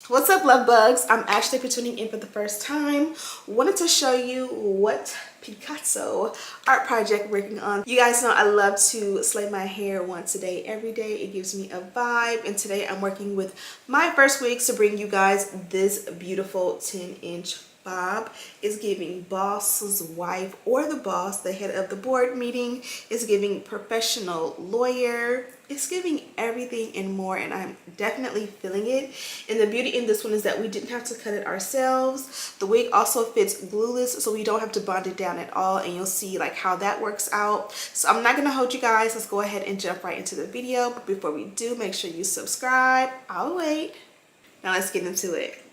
What's up, love bugs? I'm actually tuning in for the first time. Wanted to show you what Picasso art project we're working on. You guys know I love to slay my hair once a day, every day. It gives me a vibe. And today I'm working with Myfirstwig to bring you guys this beautiful 10-inch bob. Is giving boss's wife or the boss, the head of the board meeting. Is giving professional lawyer. It's giving everything and more, and I'm definitely feeling it. And the beauty in this one is that we didn't have to cut it ourselves. The wig also fits glueless, so we don't have to bond it down at all, and you'll see like how that works out. So I'm not gonna hold you guys. Let's go ahead and jump right into the video. But before we do, make sure you subscribe. I'll wait. Now let's get into it.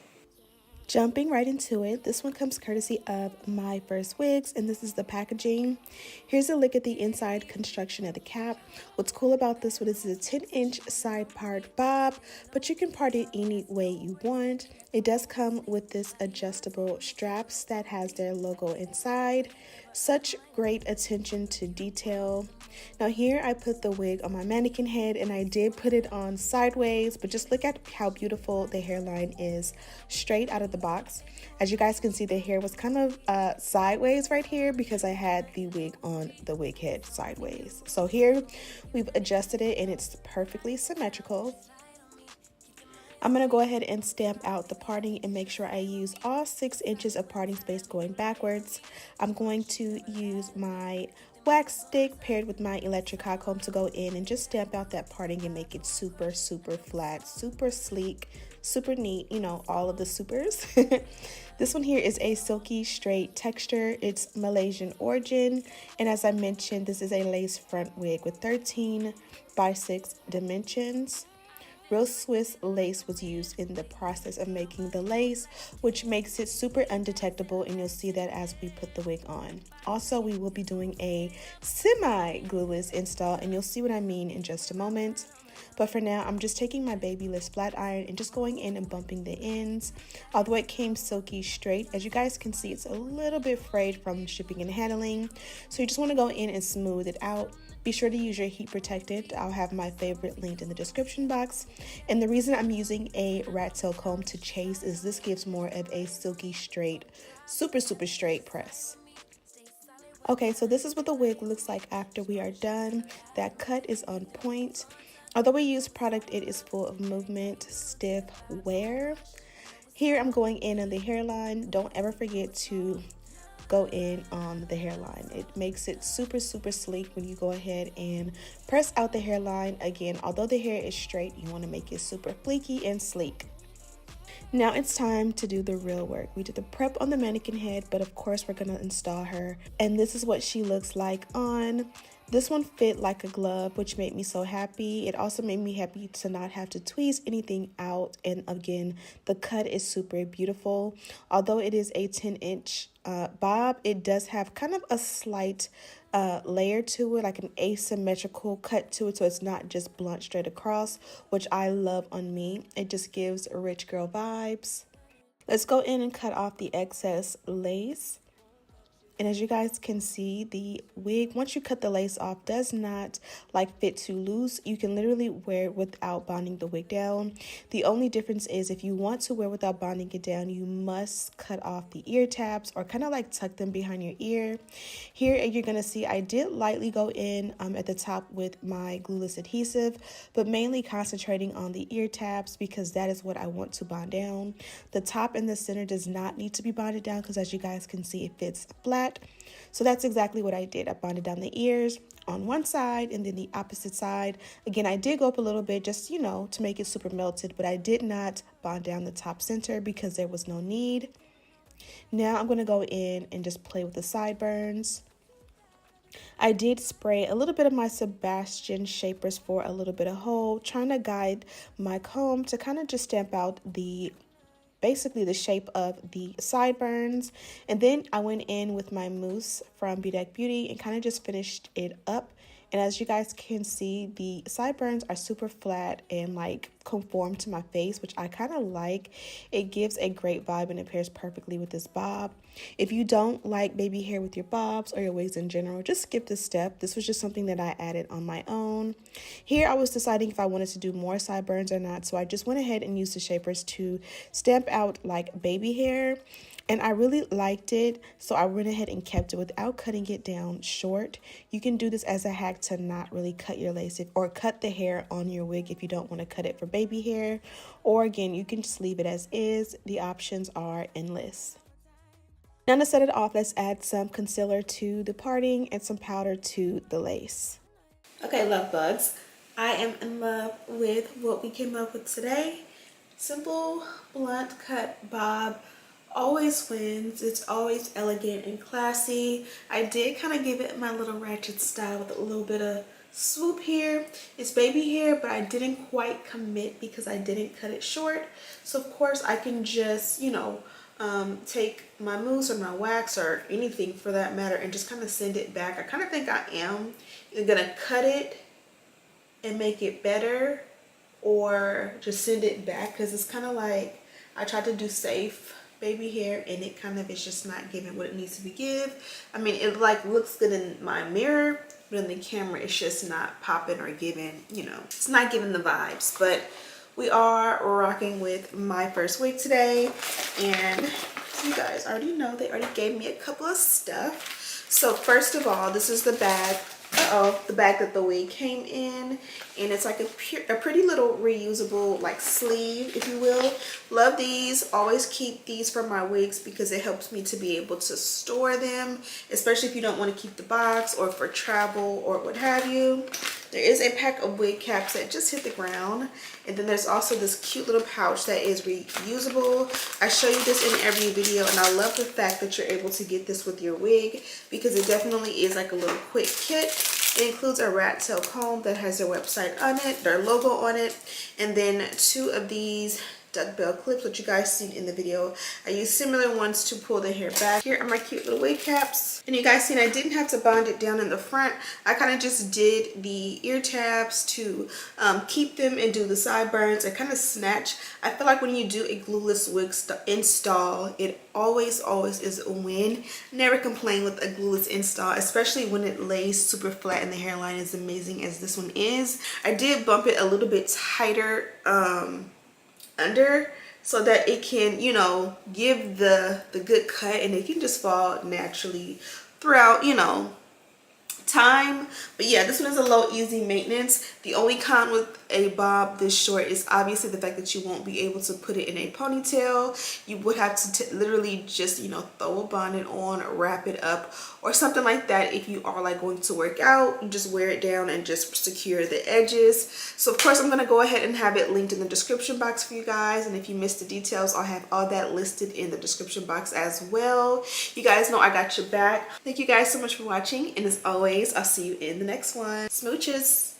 Jumping right into it, this one comes courtesy of Myfirstwigs, and this is the packaging. Here's a look at the inside construction of the cap. What's cool about this one is it's a 10-inch side part bob, but you can part it any way you want. It does come with this adjustable straps that has their logo inside. Such great attention to detail. Now here I put the wig on my mannequin head, and I did put it on sideways, but just look at how beautiful the hairline is straight out of the box. As you guys can see, the hair was kind of sideways right here because I had the wig on the wig head sideways. So here we've adjusted it and it's perfectly symmetrical. I'm going to go ahead and stamp out the parting and make sure I use all 6 inches of parting space going backwards. I'm going to use my wax stick paired with my electric hot comb to go in and just stamp out that parting and make it super flat, super sleek, super neat, you know, all of the supers. This one here is a silky straight texture. It's Malaysian origin, and as I mentioned, this is a lace front wig with 13 by 6 dimensions. Real Swiss lace was used in the process of making the lace, which makes it super undetectable, and you'll see that as we put the wig on. Also, we will be doing a semi-glueless install, and you'll see what I mean in just a moment. But for now, I'm just taking my Babyless flat iron and just going in and bumping the ends. Although it came silky straight, as you guys can see, it's a little bit frayed from shipping and handling. So you just want to go in and smooth it out. Be sure to use your heat protectant. I'll have my favorite linked in the description box. And the reason I'm using a rat tail comb to chase is this gives more of a silky straight, super straight press. Okay, so this is what the wig looks like after we are done. That cut is on point. Although we use product, it is full of movement, stiff wear. Here I'm going in on the hairline. Don't ever forget to go in on the hairline. It makes it super sleek when you go ahead and press out the hairline. Again, although the hair is straight, you want to make it super fleeky and sleek. Now it's time to do the real work. We did the prep on the mannequin head, but of course we're gonna install her, and this is what she looks like on. This one fit like a glove, which made me so happy. It also made me happy to not have to tweeze anything out. And again, the cut is super beautiful. Although it is a 10-inch bob, it does have kind of a slight layer to it, like an asymmetrical cut to it, so it's not just blunt straight across, which I love on me. It just gives rich girl vibes. Let's go in and cut off the excess lace. And as you guys can see, the wig, once you cut the lace off, does not like fit too loose. You can literally wear it without bonding the wig down. The only difference is if you want to wear without bonding it down, you must cut off the ear tabs or kind of like tuck them behind your ear. Here you're going to see I did lightly go in at the top with my glueless adhesive, but mainly concentrating on the ear tabs because that is what I want to bond down. The top and the center does not need to be bonded down because as you guys can see, it fits flat. So that's exactly what I did. I bonded down the ears on one side and then the opposite side. Again, I did go up a little bit just, you know, to make it super melted, but I did not bond down the top center because there was no need. Now I'm going to go in and just play with the sideburns. I did spray a little bit of my Sebastian shapers for a little bit of hold, trying to guide my comb to kind of just stamp out basically the shape of the sideburns. And then I went in with my mousse from Bedak Beauty and kind of just finished it up. And as you guys can see, the sideburns are super flat and like conform to my face, which I kind of like. It gives a great vibe and it pairs perfectly with this bob. If you don't like baby hair with your bobs or your wigs in general, just skip this step. This was just something that I added on my own. Here I was deciding if I wanted to do more sideburns or not, so I just went ahead and used the shapers to stamp out like baby hair. And I really liked it, so I went ahead and kept it without cutting it down short. You can do this as a hack to not really cut your lace or cut the hair on your wig if you don't want to cut it for baby hair. Or again, you can just leave it as is. The options are endless. Now to set it off, let's add some concealer to the parting and some powder to the lace. Okay, love bugs. I am in love with what we came up with today. Simple, blunt cut bob. Always wins. It's always elegant and classy. I did kind of give it my little ratchet style with a little bit of swoop here. It's baby hair, but I didn't quite commit because I didn't cut it short. So of course I can just, you know, take my mousse or my wax or anything for that matter and just kind of send it back. I kind of think I am either gonna cut it and make it better or just send it back, because it's kind of like I tried to do safe baby hair and it kind of is just not giving what it needs to be give. I mean, it like looks good in my mirror, but in the camera it's just not popping or giving, you know, it's not giving the vibes. But we are rocking with Myfirstwig today, and you guys already know they already gave me a couple of stuff. So first of all, this is the bag. The bag that the wig came in, and it's like a pretty little reusable like sleeve, if you will. Love these. Always keep these for my wigs because it helps me to be able to store them, especially if you don't want to keep the box or for travel or what have you. There is a pack of wig caps that just hit the ground, and then there's also this cute little pouch that is reusable. I show you this in every video, and I love the fact that you're able to get this with your wig because it definitely is like a little quick kit. It includes a rat tail comb that has their website on it, their logo on it, and then 2 of these duckbill clips, which you guys seen in the video. I use similar ones to pull the hair back. Here are my cute little wig caps, and you guys seen I didn't have to bond it down in the front. I kind of just did the ear tabs to keep them and do the sideburns and kind of snatch. I feel like when you do a glueless wig install, it always is a win. Never complain with a glueless install, especially when it lays super flat and the hairline is amazing as this one is. I did bump it a little bit tighter under so that it can, you know, give the good cut, and it can just fall naturally throughout, you know, time. But yeah, this one is a low easy maintenance. The only con with a bob this short is obviously the fact that you won't be able to put it in a ponytail. You would have to literally just, you know, throw a bonnet on or wrap it up or something like that. If you are like going to work out, you just wear it down and just secure the edges. So of course I'm going to go ahead and have it linked in the description box for you guys, and if you missed the details, I'll have all that listed in the description box as well. You guys know I got your back. Thank you guys so much for watching, and as always, I'll see you in the next one. Smooches.